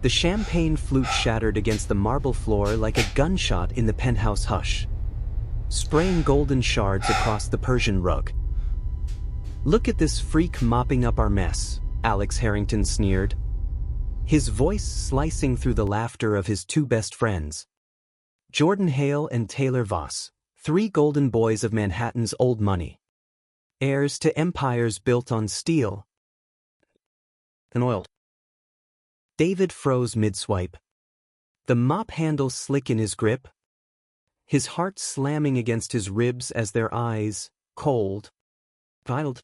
The champagne flute shattered against the marble floor like a gunshot in the penthouse hush, spraying golden shards across the Persian rug. "Look at this freak mopping up our mess," Alex Harrington sneered, his voice slicing through the laughter of his two best friends, Jordan Hale and Taylor Voss, three golden boys of Manhattan's old money, heirs to empires built on steel and oil. David froze mid-swipe, the mop handle slick in his grip, his heart slamming against his ribs as their eyes, cold, wild,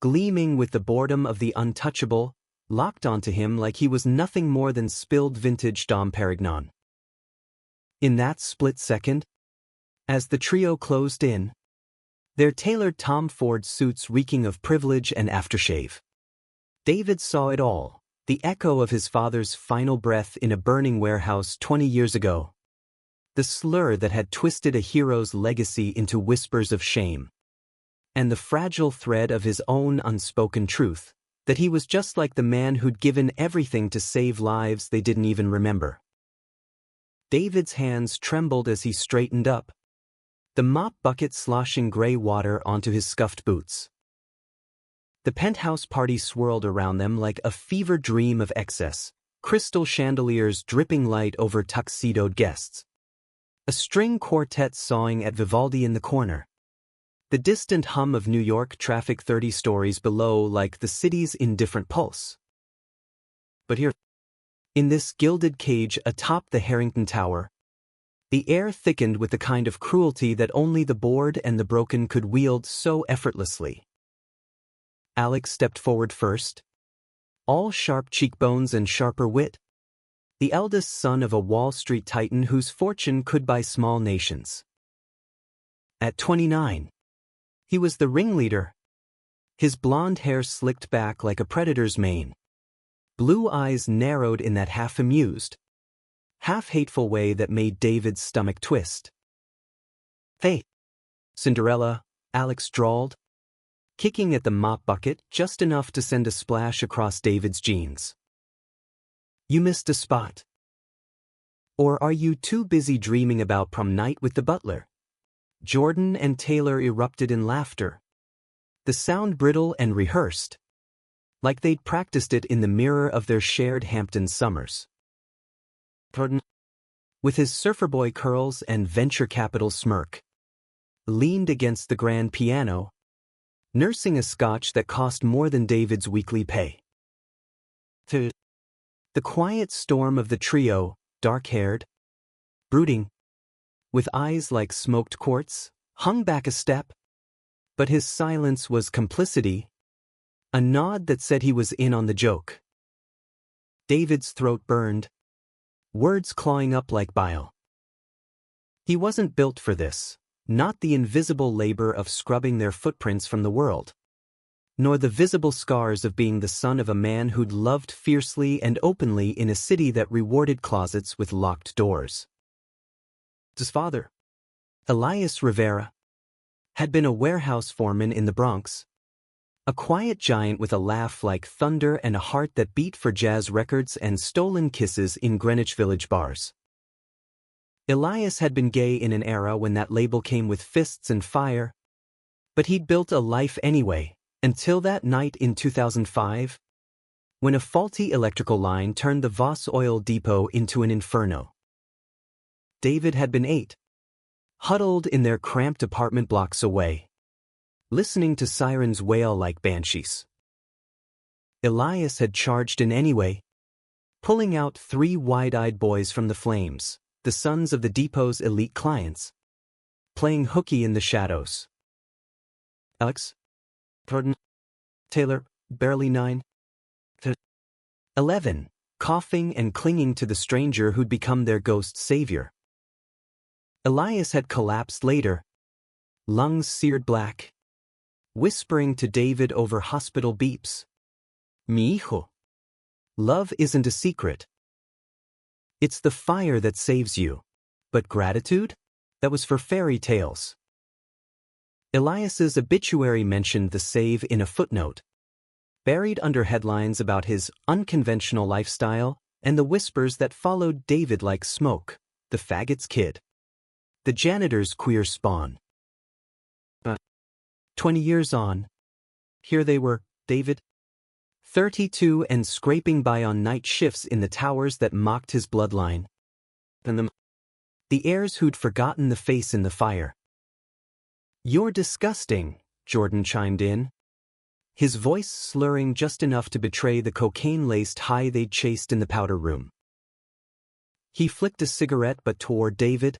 gleaming with the boredom of the untouchable, locked onto him like he was nothing more than spilled vintage Dom Perignon. In that split second, as the trio closed in, their tailored Tom Ford suits reeking of privilege and aftershave, David saw it all, the echo of his father's final breath in a burning warehouse 20 years ago, the slur that had twisted a hero's legacy into whispers of shame, and the fragile thread of his own unspoken truth, that he was just like the man who'd given everything to save lives they didn't even remember. David's hands trembled as he straightened up, the mop bucket sloshing gray water onto his scuffed boots. The penthouse party swirled around them like a fever dream of excess, crystal chandeliers dripping light over tuxedoed guests, a string quartet sawing at Vivaldi in the corner, the distant hum of New York traffic 30 stories below like the city's indifferent pulse. But here, in this gilded cage atop the Harrington Tower, the air thickened with the kind of cruelty that only the bored and the broken could wield so effortlessly. Alex stepped forward first, all sharp cheekbones and sharper wit, the eldest son of a Wall Street titan whose fortune could buy small nations. At 29, he was the ringleader, his blonde hair slicked back like a predator's mane, blue eyes narrowed in that half-amused, half-hateful way that made David's stomach twist. "Hey, Cinderella," Alex drawled, kicking at the mop bucket just enough to send a splash across David's jeans. "You missed a spot. Or are you too busy dreaming about prom night with the butler?" Jordan and Taylor erupted in laughter, the sound brittle and rehearsed, like they'd practiced it in the mirror of their shared Hampton summers. Jordan, with his surfer boy curls and venture capital smirk, leaned against the grand piano, nursing a scotch that cost more than David's weekly pay. The quiet storm of the trio, dark-haired, brooding, with eyes like smoked quartz, hung back a step, but his silence was complicity, a nod that said he was in on the joke. David's throat burned, words clawing up like bile. He wasn't built for this. Not the invisible labor of scrubbing their footprints from the world, nor the visible scars of being the son of a man who'd loved fiercely and openly in a city that rewarded closets with locked doors. His father, Elias Rivera, had been a warehouse foreman in the Bronx, a quiet giant with a laugh like thunder and a heart that beat for jazz records and stolen kisses in Greenwich Village bars. Elias had been gay in an era when that label came with fists and fire, but he'd built a life anyway, until that night in 2005, when a faulty electrical line turned the Voss oil depot into an inferno. David had been 8, huddled in their cramped apartment blocks away, listening to sirens wail like banshees. Elias had charged in anyway, pulling out 3 wide-eyed boys from the flames, the sons of the depot's elite clients, playing hooky in the shadows. Alex, Jordan, Taylor, barely 9, 11, coughing and clinging to the stranger who'd become their ghost savior. Elias had collapsed later, lungs seared black, whispering to David over hospital beeps, "Mi hijo, love isn't a secret. It's the fire that saves you. But gratitude? That was for fairy tales." Elias's obituary mentioned the save in a footnote, buried under headlines about his unconventional lifestyle and the whispers that followed David like smoke, the faggot's kid. The janitor's queer spawn. But 20 years on, here they were, David, 32 and scraping by on night shifts in the towers that mocked his bloodline. And the heirs who'd forgotten the face in the fire. "You're disgusting," Jordan chimed in, his voice slurring just enough to betray the cocaine-laced high they'd chased in the powder room. He flicked a cigarette but toward David,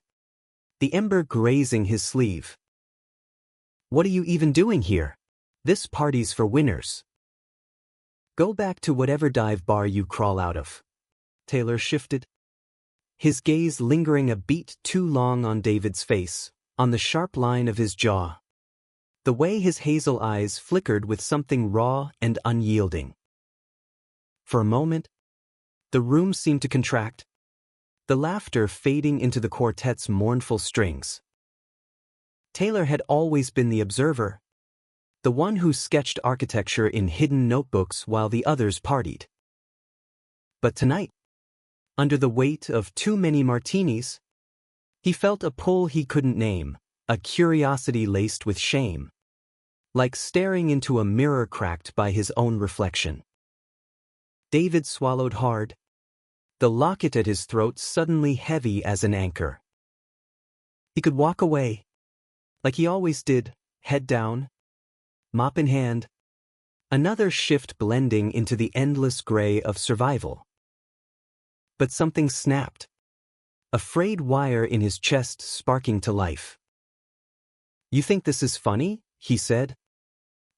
the ember grazing his sleeve. "What are you even doing here? This party's for winners. Go back to whatever dive bar you crawl out of." Taylor shifted, his gaze lingering a beat too long on David's face, on the sharp line of his jaw. The way his hazel eyes flickered with something raw and unyielding. For a moment, the room seemed to contract, the laughter fading into the quartet's mournful strings. Taylor had always been the observer, the one who sketched architecture in hidden notebooks while the others partied. But tonight, under the weight of too many martinis, he felt a pull he couldn't name, a curiosity laced with shame, like staring into a mirror cracked by his own reflection. David swallowed hard, the locket at his throat suddenly heavy as an anchor. He could walk away, like he always did, head down, mop in hand, another shift blending into the endless gray of survival. But something snapped, a frayed wire in his chest sparking to life. "You think this is funny?" he said,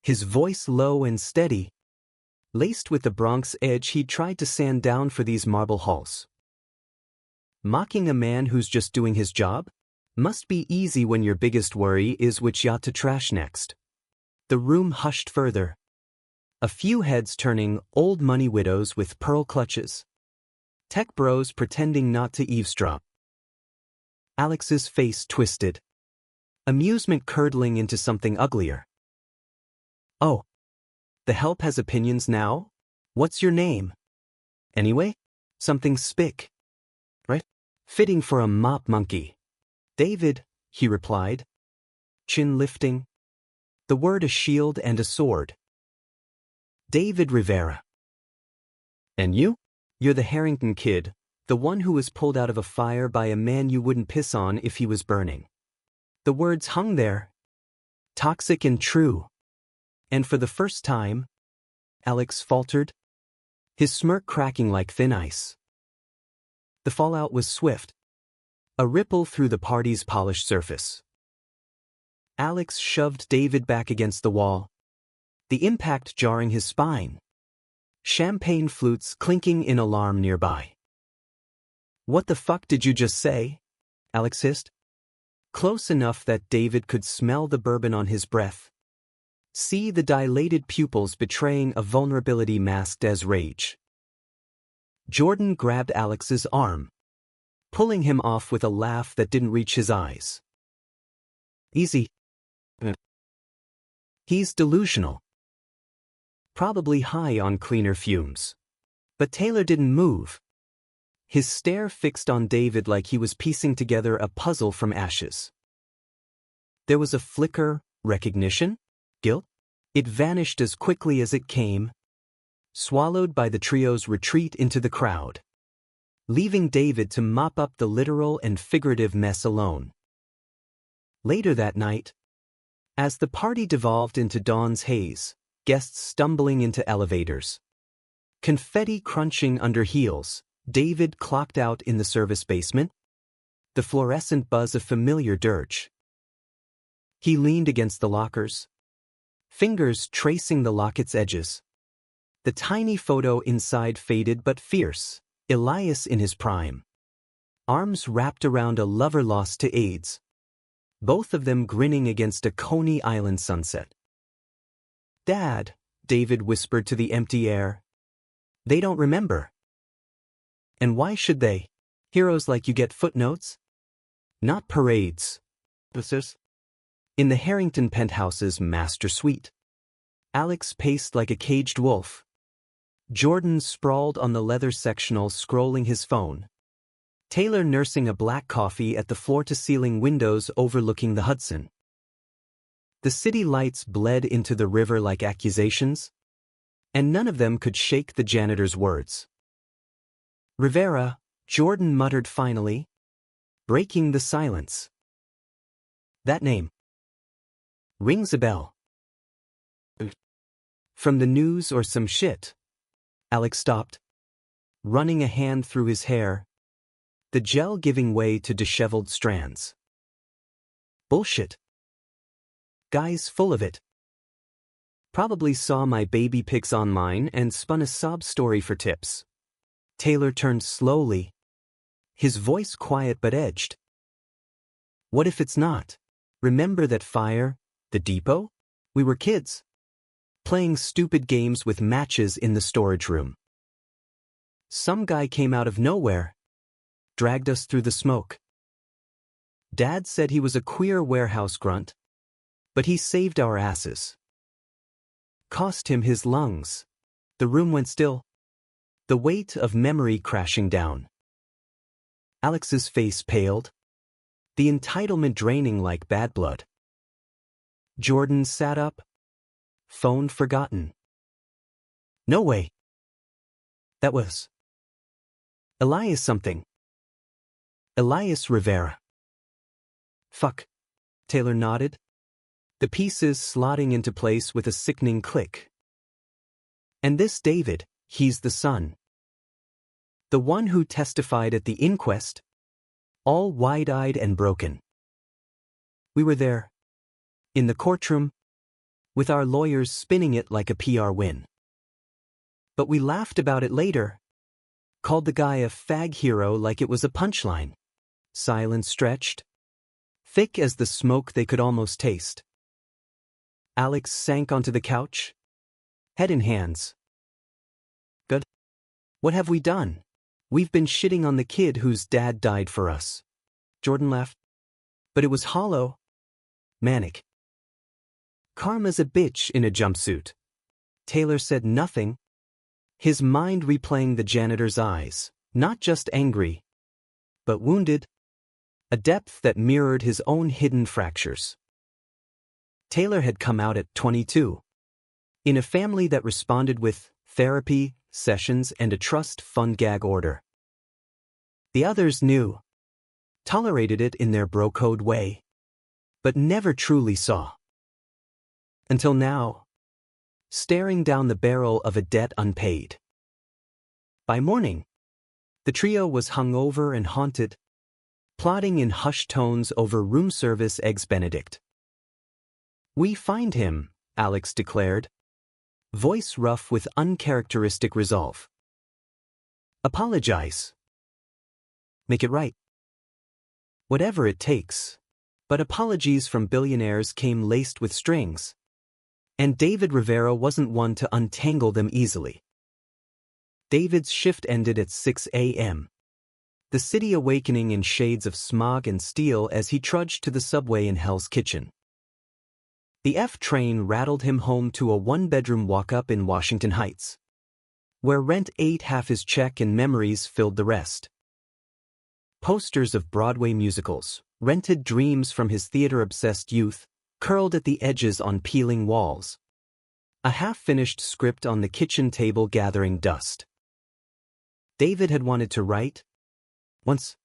his voice low and steady, laced with the Bronx edge he'd tried to sand down for these marble halls. "Mocking a man who's just doing his job? Must be easy when your biggest worry is which yacht to trash next." The room hushed further, a few heads turning, old money widows with pearl clutches, tech bros pretending not to eavesdrop. Alex's face twisted, amusement curdling into something uglier. "Oh, the help has opinions now? What's your name? Anyway, something spick, right? Fitting for a mop monkey." "David," he replied, chin lifting, the word a shield and a sword. "David Rivera." "And you? You're the Harrington kid, the one who was pulled out of a fire by a man you wouldn't piss on if he was burning." The words hung there, toxic and true. And for the first time, Alex faltered, his smirk cracking like thin ice. The fallout was swift, a ripple through the party's polished surface. Alex shoved David back against the wall, the impact jarring his spine, champagne flutes clinking in alarm nearby. "What the fuck did you just say?" Alex hissed, close enough that David could smell the bourbon on his breath, see the dilated pupils betraying a vulnerability masked as rage. Jordan grabbed Alex's arm, pulling him off with a laugh that didn't reach his eyes. "Easy. He's delusional. Probably high on cleaner fumes." But Taylor didn't move, his stare fixed on David like he was piecing together a puzzle from ashes. There was a flicker, recognition, guilt. It vanished as quickly as it came, swallowed by the trio's retreat into the crowd, leaving David to mop up the literal and figurative mess alone. Later that night, as the party devolved into dawn's haze, guests stumbling into elevators, confetti crunching under heels, David clocked out in the service basement, the fluorescent buzz of familiar dirge. He leaned against the lockers, fingers tracing the locket's edges. The tiny photo inside faded but fierce, Elias in his prime, arms wrapped around a lover lost to AIDS, both of them grinning against a Coney Island sunset. "Dad," David whispered to the empty air, "they don't remember." "And why should they? Heroes like you get footnotes? Not parades." In the Harrington penthouse's master suite, Alex paced like a caged wolf, Jordan sprawled on the leather sectional scrolling his phone. Taylor nursing a black coffee at the floor-to-ceiling windows overlooking the Hudson. The city lights bled into the river like accusations, and none of them could shake the janitor's words. "Rivera," Jordan muttered finally, breaking the silence. "That name rings a bell. From the news or some shit?" Alex stopped, running a hand through his hair, the gel giving way to disheveled strands. "Bullshit. Guy's full of it. Probably saw my baby pics online and spun a sob story for tips." Taylor turned slowly, his voice quiet but edged. "What if it's not? Remember that fire, the depot? We were kids, playing stupid games with matches in the storage room. Some guy came out of nowhere, dragged us through the smoke. Dad said he was a queer warehouse grunt, but he saved our asses. Cost him his lungs." The room went still, the weight of memory crashing down. Alex's face paled, the entitlement draining like bad blood. Jordan sat up, phone forgotten. "No way. That was Elias something. Elias Rivera." "Fuck." Taylor nodded, the pieces slotting into place with a sickening click. "And this David, he's the son. The one who testified at the inquest, all wide-eyed and broken. We were there, in the courtroom, with our lawyers spinning it like a PR win. But we laughed about it later, called the guy a fag hero like it was a punchline." Silence stretched, thick as the smoke they could almost taste. Alex sank onto the couch, head in hands. "Good. What have we done? We've been shitting on the kid whose dad died for us." Jordan laughed, but it was hollow, manic. "Karma's a bitch in a jumpsuit." Taylor said nothing, his mind replaying the janitor's eyes, not just angry, but wounded, a depth that mirrored his own hidden fractures. Taylor had come out at 22, in a family that responded with therapy, sessions, and a trust fund gag order. The others knew, tolerated it in their bro-code way, but never truly saw. Until now, staring down the barrel of a debt unpaid. By morning, the trio was hungover and haunted, plotting in hushed tones over room service eggs Benedict. "We find him," Alex declared, voice rough with uncharacteristic resolve. "Apologize. Make it right. Whatever it takes." But apologies from billionaires came laced with strings, and David Rivera wasn't one to untangle them easily. David's shift ended at 6 a.m., the city awakening in shades of smog and steel as he trudged to the subway in Hell's Kitchen. The F train rattled him home to a one-bedroom walk-up in Washington Heights, where rent ate half his check and memories filled the rest. Posters of Broadway musicals, rented dreams from his theater-obsessed youth, curled at the edges on peeling walls. A half-finished script on the kitchen table gathering dust. David had wanted to write, once,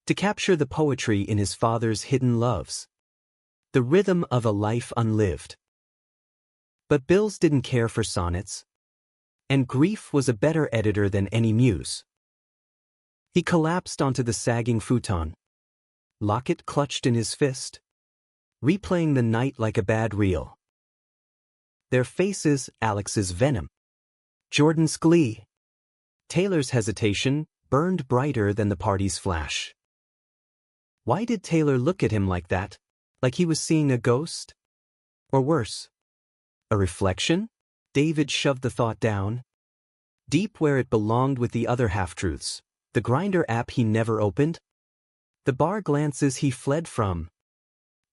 to capture the poetry in his father's hidden loves, the rhythm of a life unlived. But bills didn't care for sonnets, and grief was a better editor than any muse. He collapsed onto the sagging futon, locket clutched in his fist, replaying the night like a bad reel. Their faces, Alex's venom, Jordan's glee, Taylor's hesitation, burned brighter than the party's flash. Why did Taylor look at him like that? Like he was seeing a ghost? Or worse, a reflection? David shoved the thought down, deep where it belonged with the other half-truths, the Grindr app he never opened, the bar glances he fled from,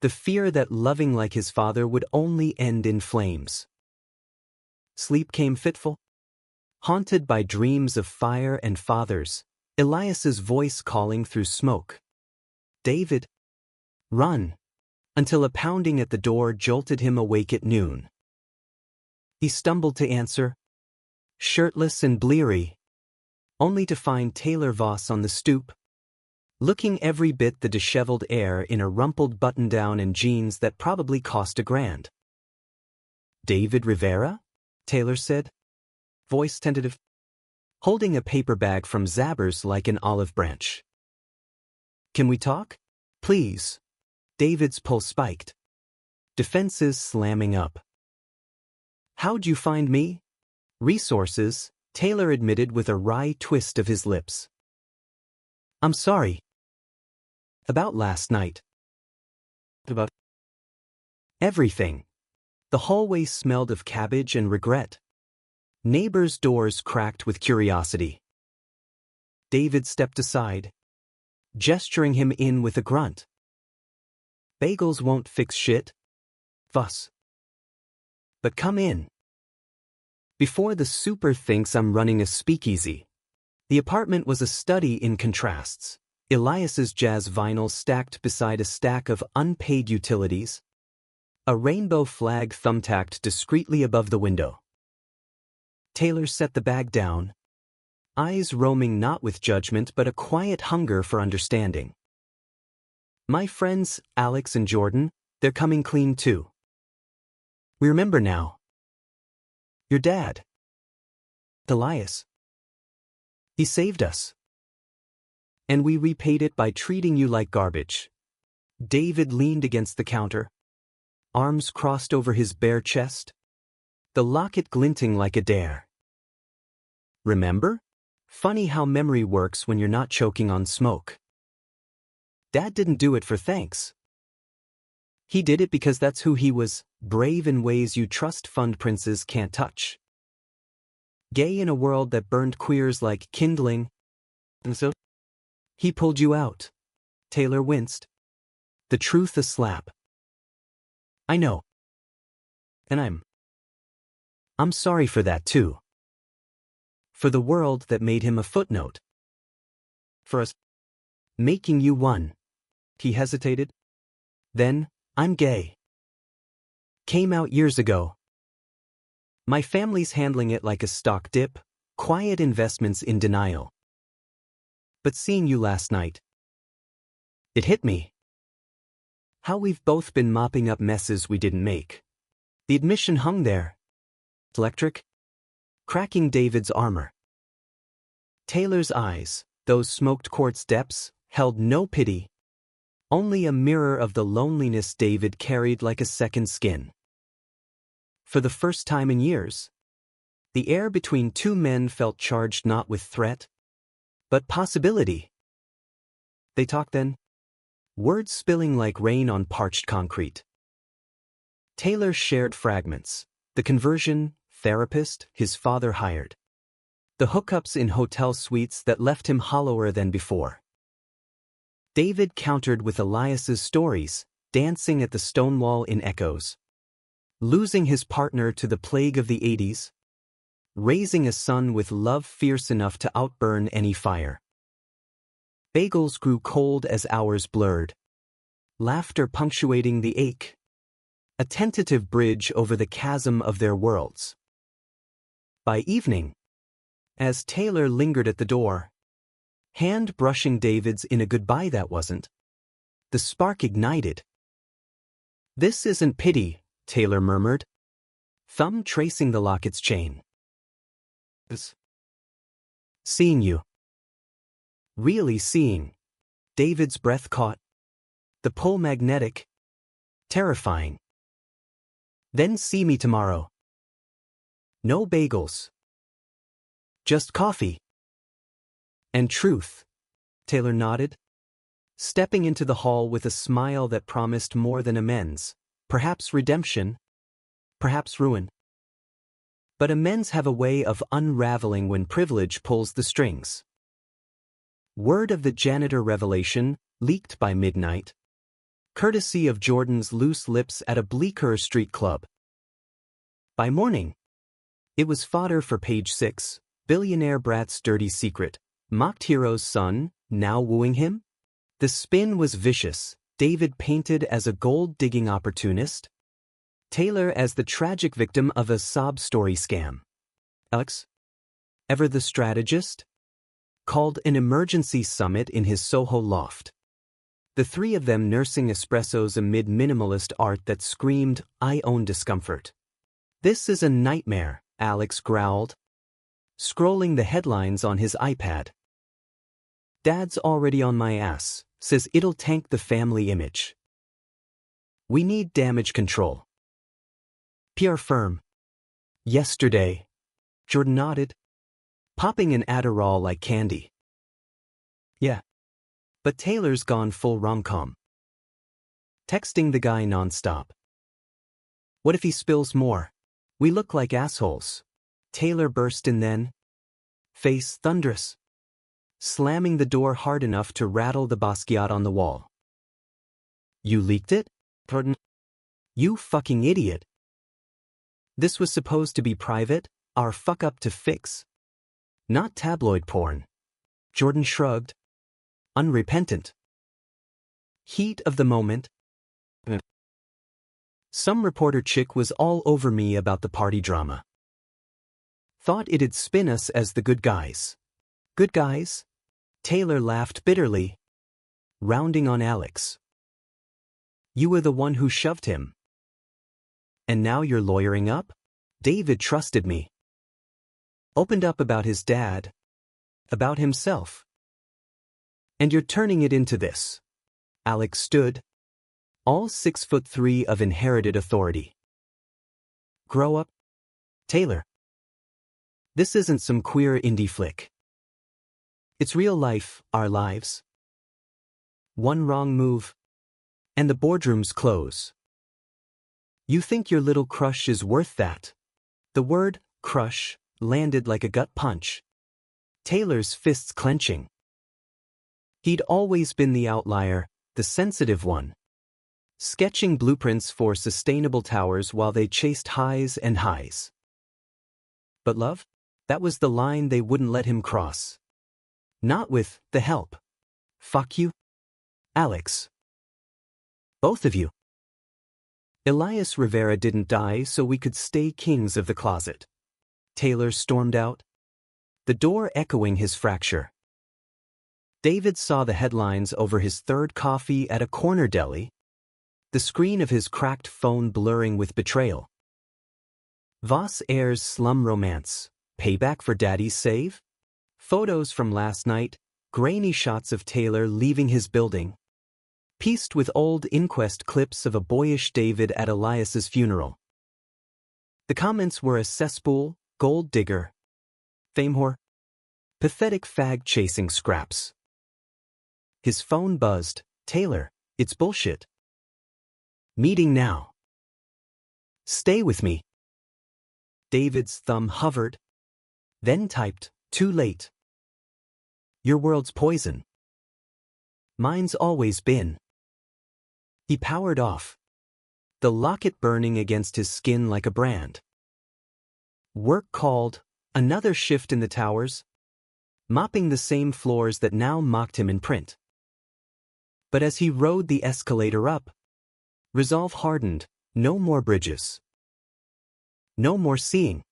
the fear that loving like his father would only end in flames. Sleep came fitful, Haunted by dreams of fire and fathers, Elias's voice calling through smoke. David, run, until a pounding at the door jolted him awake at noon. He stumbled to answer, shirtless and bleary, only to find Taylor Voss on the stoop, looking every bit the disheveled heir in a rumpled button-down and jeans that probably cost $1,000. David Rivera? Taylor said, voice tentative, holding a paper bag from Zabbers like an olive branch. Can we talk? Please. David's pulse spiked. Defenses slamming up. How'd you find me? Resources, Taylor admitted with a wry twist of his lips. I'm sorry. About last night. About everything. The hallway smelled of cabbage and regret. Neighbors' doors cracked with curiosity. David stepped aside, gesturing him in with a grunt. Bagels won't fix shit. Fuss. But come in. Before the super thinks I'm running a speakeasy. The apartment was a study in contrasts. Elias's jazz vinyl stacked beside a stack of unpaid utilities. A rainbow flag thumbtacked discreetly above the window. Taylor set the bag down, eyes roaming not with judgment but a quiet hunger for understanding. My friends, Alex and Jordan, they're coming clean too. We remember now. Your dad. Elias. He saved us. And we repaid it by treating you like garbage. David leaned against the counter, arms crossed over his bare chest, the locket glinting like a dare. Remember? Funny how memory works when you're not choking on smoke. Dad didn't do it for thanks. He did it because that's who he was, brave in ways you trust fund princes can't touch. Gay in a world that burned queers like kindling. And so? He pulled you out. Taylor winced. The truth a slap. I know. And I'm sorry for that too. For the world that made him a footnote. For us. Making you one. He hesitated. Then, I'm gay. Came out years ago. My family's handling it like a stock dip, quiet investments in denial. But seeing you last night, it hit me. How we've both been mopping up messes we didn't make. The admission hung there. Electric? Cracking David's armor. Taylor's eyes, those smoked quartz depths, held no pity. Only a mirror of the loneliness David carried like a second skin. For the first time in years, the air between two men felt charged not with threat, but possibility. They talked then, words spilling like rain on parched concrete. Taylor shared fragments, the conversion therapist his father hired, the hookups in hotel suites that left him hollower than before. David countered with Elias's stories, dancing at the stone wall in echoes. Losing his partner to the plague of the 80s. Raising a son with love fierce enough to outburn any fire. Bagels grew cold as hours blurred. Laughter punctuating the ache. A tentative bridge over the chasm of their worlds. By evening, as Taylor lingered at the door, hand brushing David's in a goodbye that wasn't, the spark ignited. This isn't pity, Taylor murmured, thumb tracing the locket's chain. Seeing you. Really seeing. David's breath caught. The pull magnetic. Terrifying. Then see me tomorrow. No bagels. Just coffee. And truth. Taylor nodded, stepping into the hall with a smile that promised more than amends, perhaps redemption, perhaps ruin. But amends have a way of unraveling when privilege pulls the strings. Word of the janitor revelation, leaked by midnight. Courtesy of Jordan's loose lips at a bleaker street club. By morning, it was fodder for page 6, Billionaire brat's dirty secret. Mocked hero's son, now wooing him? The spin was vicious. David painted as a gold-digging opportunist. Taylor as the tragic victim of a sob story scam. Alex, ever the strategist? Called an emergency summit in his Soho loft. The three of them nursing espressos amid minimalist art that screamed, "I own discomfort." "This is a nightmare," Alex growled, scrolling the headlines on his iPad. "Dad's already on my ass, says it'll tank the family image. We need damage control." PR firm. "Yesterday." Jordan nodded, popping an Adderall like candy. "Yeah. But Taylor's gone full rom-com. Texting the guy nonstop. What if he spills more? We look like assholes." Taylor burst in then, face thunderous, slamming the door hard enough to rattle the Basquiat on the wall. "You leaked it? Jordan? You fucking idiot. This was supposed to be private, our fuck-up to fix. Not tabloid porn." Jordan shrugged, unrepentant. Heat of the moment. Some reporter chick was all over me about the party drama. Thought it'd spin us as the good guys. Good guys? Taylor laughed bitterly, rounding on Alex. "You were the one who shoved him. And now you're lawyering up?" "David trusted me. Opened up about his dad. About himself. And you're turning it into this." Alex stood, all 6'3" of inherited authority. "Grow up, Taylor. This isn't some queer indie flick. It's real life, our lives. One wrong move, and the boardrooms close. You think your little crush is worth that?" The word, crush, landed like a gut punch. Taylor's fists clenching. He'd always been the outlier, the sensitive one. Sketching blueprints for sustainable towers while they chased highs and highs. But love? That was the line they wouldn't let him cross. Not with the help. "Fuck you, Alex. Both of you. Elias Rivera didn't die so we could stay kings of the closet." Taylor stormed out, the door echoing his fracture. David saw the headlines over his third coffee at a corner deli, the screen of his cracked phone blurring with betrayal. Voss airs slum romance, payback for daddy's save? Photos from last night, grainy shots of Taylor leaving his building, pieced with old inquest clips of a boyish David at Elias's funeral. The comments were a cesspool, gold digger, fame whore, pathetic fag-chasing scraps. His phone buzzed. "Taylor, it's bullshit. Meeting now. Stay with me." David's thumb hovered, then typed, "Too late. Your world's poison. Mine's always been." He powered off, the locket burning against his skin like a brand. Work called, another shift in the towers, mopping the same floors that now mocked him in print. But as he rode the escalator up, resolve hardened. No more bridges. No more seeing.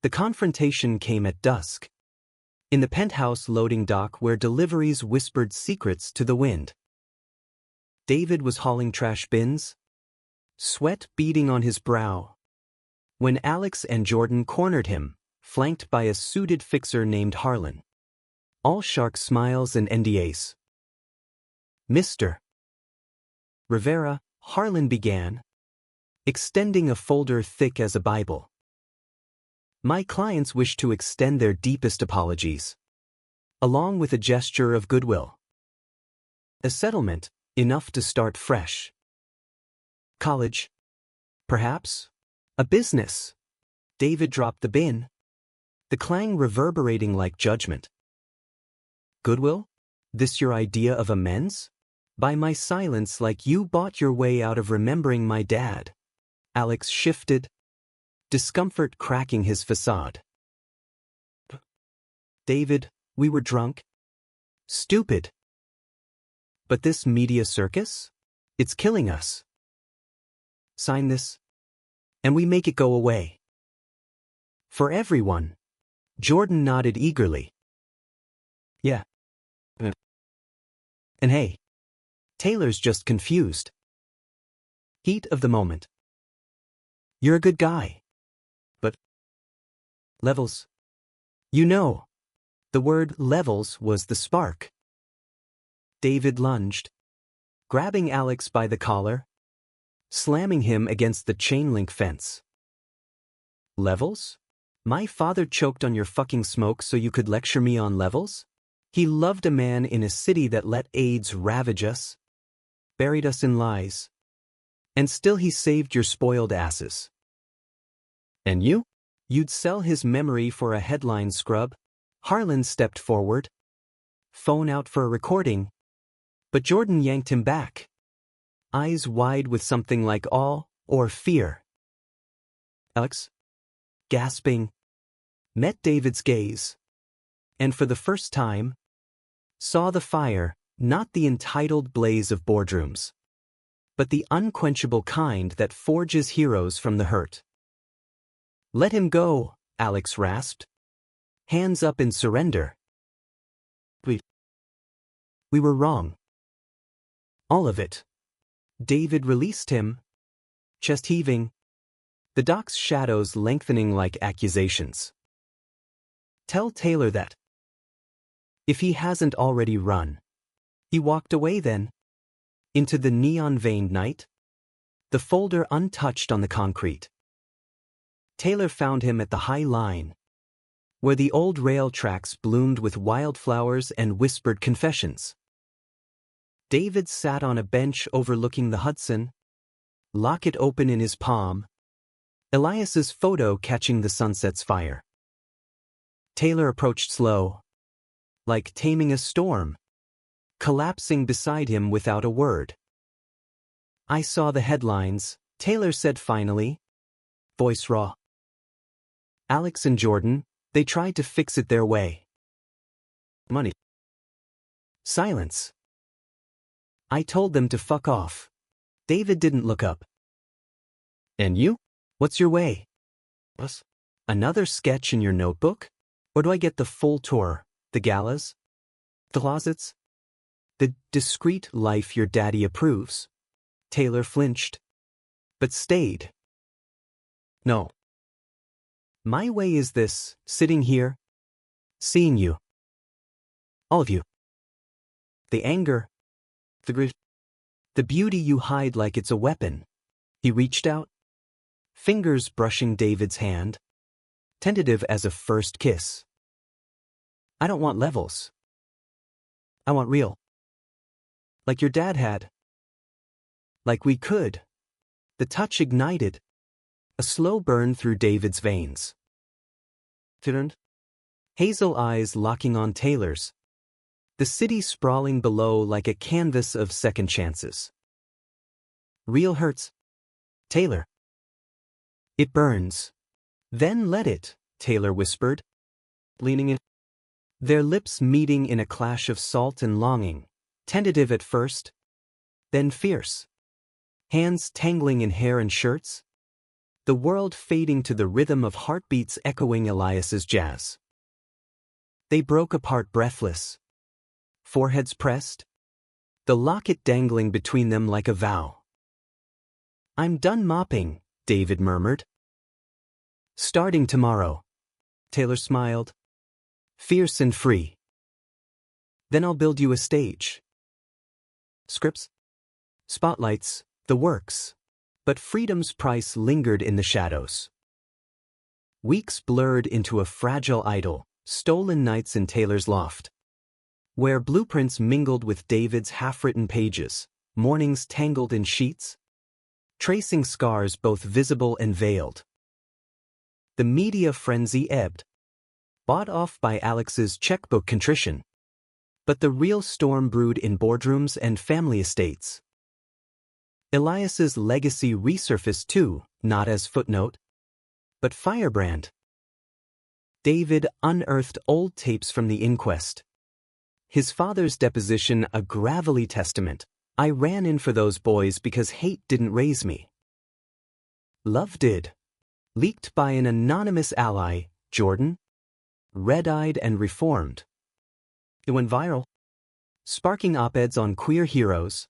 The confrontation came at dusk, in the penthouse loading dock where deliveries whispered secrets to the wind. David was hauling trash bins, sweat beading on his brow, when Alex and Jordan cornered him, flanked by a suited fixer named Harlan. All shark smiles and NDAs. "Mr. Rivera," Harlan began, extending a folder thick as a Bible. "My clients wish to extend their deepest apologies, along with a gesture of goodwill. A settlement, enough to start fresh. College? Perhaps? A business?" David dropped the bin, the clang reverberating like judgment. "Goodwill? This your idea of amends? By my silence like you bought your way out of remembering my dad." Alex shifted, discomfort cracking his facade. David, we were drunk. Stupid. But this media circus? It's killing us. Sign this, and we make it go away. For everyone. Jordan nodded eagerly. Yeah. And hey, Taylor's just confused. Heat of the moment. You're a good guy. But levels. You know, the word levels was the spark. David lunged, grabbing Alex by the collar, slamming him against the chain-link fence. Levels? My father choked on your fucking smoke so you could lecture me on levels? He loved a man in a city that let AIDS ravage us, buried us in lies, and still he saved your spoiled asses. And you? You'd sell his memory for a headline scrub? Harlan stepped forward, phone out for a recording, but Jordan yanked him back, eyes wide with something like awe or fear. Alex, gasping, met David's gaze, and for the first time, saw the fire, not the entitled blaze of boardrooms, but the unquenchable kind that forges heroes from the hurt. Let him go, Alex rasped, hands up in surrender. We were wrong. All of it. David released him, chest heaving, the dock's shadows lengthening like accusations. Tell Taylor that. If he hasn't already run. He walked away then, into the neon-veined night, the folder untouched on the concrete. Taylor found him at the High Line, where the old rail tracks bloomed with wildflowers and whispered confessions. David sat on a bench overlooking the Hudson, locket open in his palm, Elias's photo catching the sunset's fire. Taylor approached slow, like taming a storm, collapsing beside him without a word. I saw the headlines, Taylor said finally, voice raw. Alex and Jordan, they tried to fix it their way. Money. Silence. I told them to fuck off. David didn't look up. And you? What's your way? Us? Another sketch in your notebook? Or do I get the full tour, the galas? The closets? The discreet life your daddy approves? Taylor flinched, but stayed. No. My way is this, sitting here, seeing you. All of you. The anger, the grief, the beauty you hide like it's a weapon. He reached out, fingers brushing David's hand, tentative as a first kiss. I don't want levels. I want real. Like your dad had. Like we could. The touch ignited. A slow burn through David's veins. Turned. Hazel eyes locking on Taylor's. The city sprawling below like a canvas of second chances. Real hurts. Taylor. It burns. Then let it, Taylor whispered, leaning in. Their lips meeting in a clash of salt and longing, tentative at first, then fierce. Hands tangling in hair and shirts. The world fading to the rhythm of heartbeats echoing Elias's jazz. They broke apart breathless. Foreheads pressed. The locket dangling between them like a vow. I'm done mopping, David murmured. Starting tomorrow. Taylor smiled. Fierce and free. Then I'll build you a stage. Scripts? Spotlights, the works. But freedom's price lingered in the shadows. Weeks blurred into a fragile idyll, stolen nights in Taylor's loft, where blueprints mingled with David's half-written pages, mornings tangled in sheets, tracing scars both visible and veiled. The media frenzy ebbed, bought off by Alex's checkbook contrition. But the real storm brewed in boardrooms and family estates. Elias's legacy resurfaced too, not as footnote, but firebrand. David unearthed old tapes from the inquest. His father's deposition a gravelly testament. I ran in for those boys because hate didn't raise me. Love did. Leaked by an anonymous ally, Jordan. Red-eyed and reformed. It went viral, sparking op-eds on queer heroes.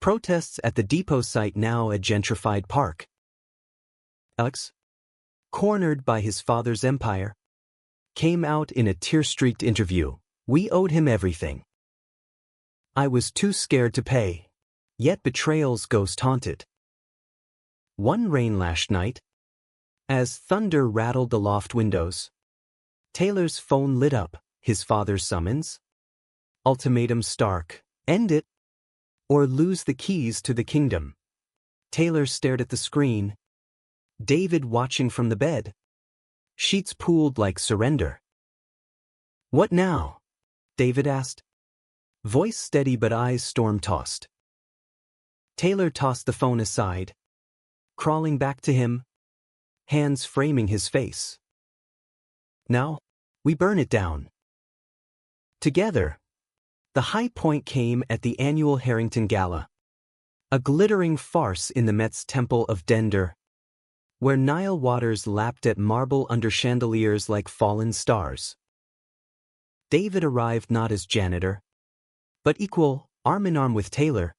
Protests at the depot site, now a gentrified park. Alex, cornered by his father's empire, came out in a tear-streaked interview. We owed him everything. I was too scared to pay. Yet betrayal's ghost haunted. One rain-lashed night, as thunder rattled the loft windows, Taylor's phone lit up, his father's summons. Ultimatum stark, end it, or lose the keys to the kingdom. Taylor stared at the screen, David watching from the bed. Sheets pooled like surrender. What now? David asked. Voice steady but eyes storm-tossed. Taylor tossed the phone aside, crawling back to him, hands framing his face. Now, we burn it down. Together. The high point came at the annual Harrington Gala, a glittering farce in the Met's Temple of Dender, where Nile waters lapped at marble under chandeliers like fallen stars. David arrived not as janitor, but equal, arm-in-arm with Taylor,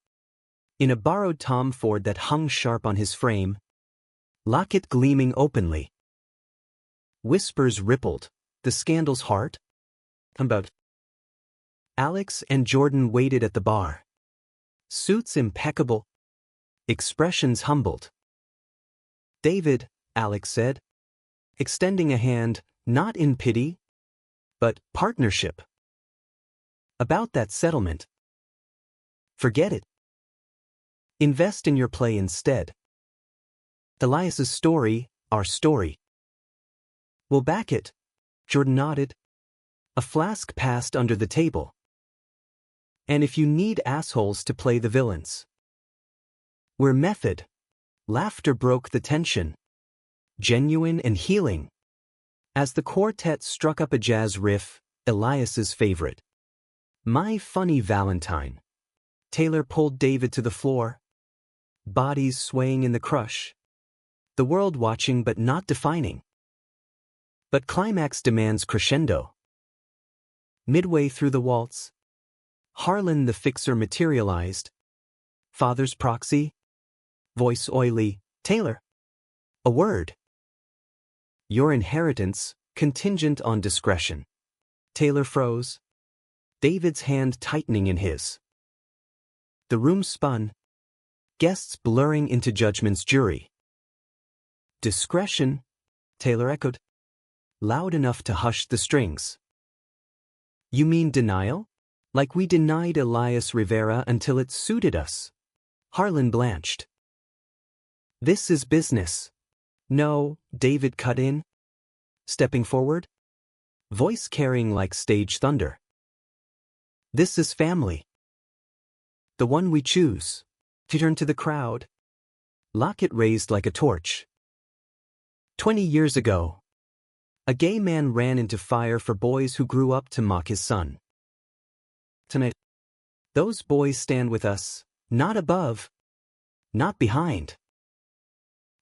in a borrowed Tom Ford that hung sharp on his frame, locket gleaming openly. Whispers rippled, the scandal's heart? About. Alex and Jordan waited at the bar. Suits impeccable, expressions humbled. David, Alex said, extending a hand, not in pity, but partnership. About that settlement. Forget it. Invest in your play instead. Elias's story, our story. We'll back it. Jordan nodded. A flask passed under the table. And if you need assholes to play the villains. We're method. Laughter broke the tension. Genuine and healing. As the quartet struck up a jazz riff, Elias's favorite. My Funny Valentine. Taylor pulled David to the floor. Bodies swaying in the crush. The world watching but not defining. But climax demands crescendo. Midway through the waltz, Harlan the fixer materialized. Father's proxy. Voice oily. Taylor. A word. Your inheritance, contingent on discretion. Taylor froze. David's hand tightening in his. The room spun. Guests blurring into judgment's jury. Discretion, Taylor echoed. Loud enough to hush the strings. You mean denial? Like we denied Elias Rivera until it suited us. Harlan blanched. This is business. No, David cut in. Stepping forward. Voice carrying like stage thunder. This is family. The one we choose. He turned to the crowd. Locket raised like a torch. 20 years ago. A gay man ran into fire for boys who grew up to mock his son. Tonight, those boys stand with us, not above, not behind.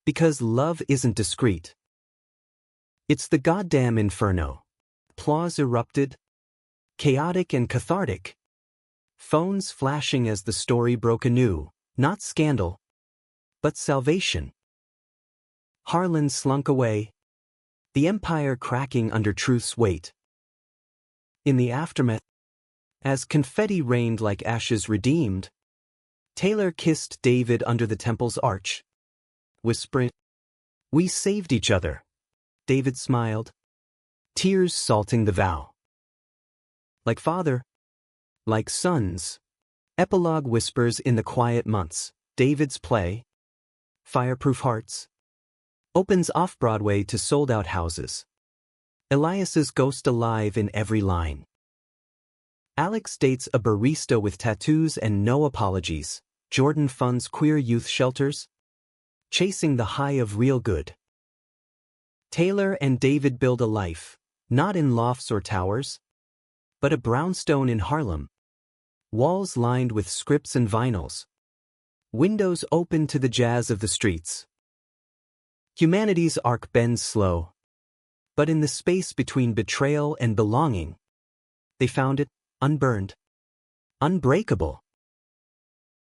Because love isn't discreet. It's the goddamn inferno. Applause erupted. Chaotic and cathartic. Phones flashing as the story broke anew, not scandal, but salvation. Harlan slunk away. The empire cracking under truth's weight. In the aftermath, as confetti rained like ashes redeemed, Taylor kissed David under the temple's arch, whispering, "We saved each other." David smiled, tears salting the vow. Like father, like sons. Epilogue whispers in the quiet months. David's play, Fireproof Hearts, opens off-Broadway to sold-out houses. Elias's ghost alive in every line. Alex dates a barista with tattoos and no apologies. Jordan funds queer youth shelters. Chasing the high of real good. Taylor and David build a life, Not in lofts or towers, but a brownstone in Harlem. Walls lined with scripts and vinyls. Windows open to the jazz of the streets. Humanity's arc bends slow. But in the space between betrayal and belonging, they found it unburned, unbreakable.